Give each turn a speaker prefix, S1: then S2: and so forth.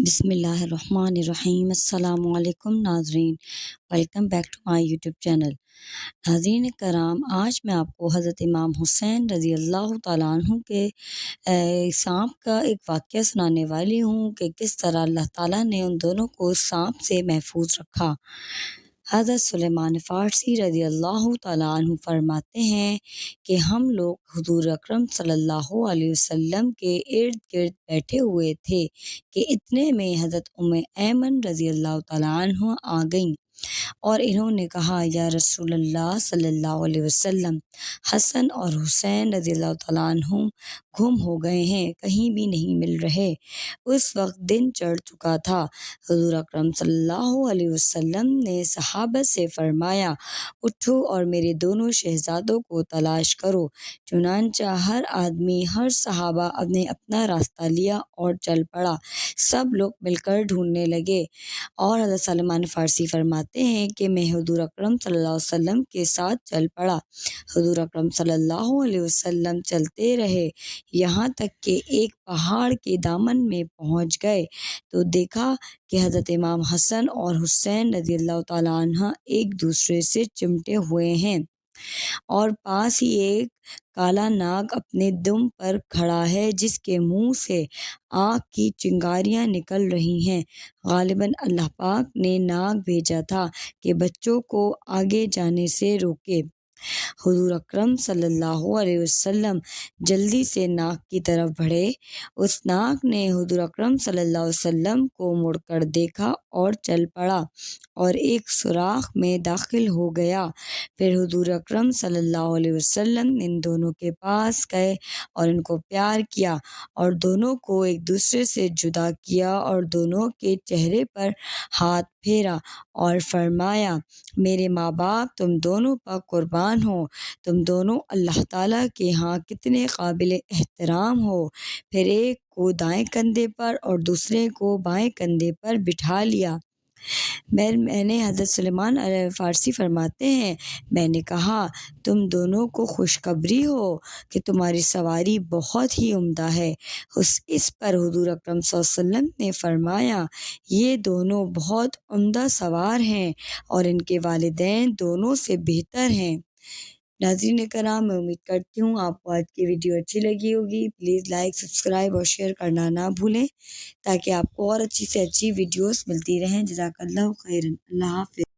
S1: بسم اللہ الرحمن الرحیم۔ السلام علیکم ناظرین، welcome back to my YouTube channel. ناظرین کرام، آج میں آپ کو حضرت امام حسین رضی اللہ تعالیٰ عنہ کے سانپ کا ایک واقعہ سنانے والی ہوں کہ کس طرح اللہ تعالیٰ نے ان دونوں کو سانپ سے محفوظ رکھا۔ حضرت سلیمان فارسی رضی اللہ تعالیٰ عنہ فرماتے ہیں کہ ہم لوگ حضور اکرم صلی اللہ علیہ وسلم کے ارد گرد بیٹھے ہوئے تھے کہ اتنے میں حضرت ایمن رضی اللہ تعالیٰ عنہ آ گئیں اور انہوں نے کہا، یا رسول اللہ صلی اللہ علیہ وسلم، حسن اور حسین رضی اللہ تعالیٰ عنہ گم ہو گئے ہیں، کہیں بھی نہیں مل رہے۔ اس وقت دن چڑھ چکا تھا۔ حضور اکرم صلی اللہ علیہ وسلم نے صحابہ سے فرمایا، اٹھو اور میرے دونوں شہزادوں کو تلاش کرو۔ چنانچہ ہر آدمی، ہر صحابہ نے اپنا راستہ لیا اور چل پڑا۔ سب لوگ مل کر ڈھونڈنے لگے اور حضرت سلیمان فارسی فرماتے ہیں کہ میں حضور اکرم صلی اللہ علیہ وسلم کے ساتھ چل پڑا۔ حضور اکرم صلی اللہ علیہ وسلم چلتے رہے، یہاں تک کہ ایک پہاڑ کے دامن میں پہنچ گئے تو دیکھا کہ حضرت امام حسن اور حسین رضی اللہ تعالیٰ عنہ ایک دوسرے سے چمٹے ہوئے ہیں اور پاس ہی ایک کالا ناگ اپنے دم پر کھڑا ہے جس کے منہ سے آگ کی چنگاریاں نکل رہی ہیں۔ غالباً اللہ پاک نے ناگ بھیجا تھا کہ بچوں کو آگے جانے سے روکے۔ حضور اکرم صلی اللہ علیہ وسلم جلدی سے ناگ کی طرف بڑھے۔ اس ناگ نے حضور اکرم صلی اللہ علیہ وسلم کو مڑ کر دیکھا اور چل پڑا اور ایک سوراخ میں داخل ہو گیا۔ پھر حضور اکرم صلی اللہ علیہ وسلم ان دونوں کے پاس گئے اور ان کو پیار کیا اور دونوں کو ایک دوسرے سے جدا کیا اور دونوں کے چہرے پر ہاتھ پھیرا اور فرمایا، میرے ماں باپ تم دونوں پر قربان ہو، تم دونوں اللہ تعالیٰ کے ہاں کتنے قابل احترام ہو۔ پھر ایک کو دائیں کندھے پر اور دوسرے کو بائیں کندھے پر بٹھا لیا۔ میں نے حضرت سلیمان فارسی فرماتے ہیں، میں نے کہا، تم دونوں کو خوشخبری ہو کہ تمہاری سواری بہت ہی عمدہ ہے۔ اس پر حضور اکرم صلی اللہ علیہ وسلم نے فرمایا، یہ دونوں بہت عمدہ سوار ہیں اور ان کے والدین دونوں سے بہتر ہیں۔ ناظرین کرام، میں امید کرتی ہوں آپ کو آج کی ویڈیو اچھی لگی ہوگی۔ پلیز لائک، سبسکرائب اور شیئر کرنا نہ بھولیں تاکہ آپ کو اور اچھی سے اچھی ویڈیوز ملتی رہیں۔ جزاک اللہ خیرا۔ اللہ حافظ۔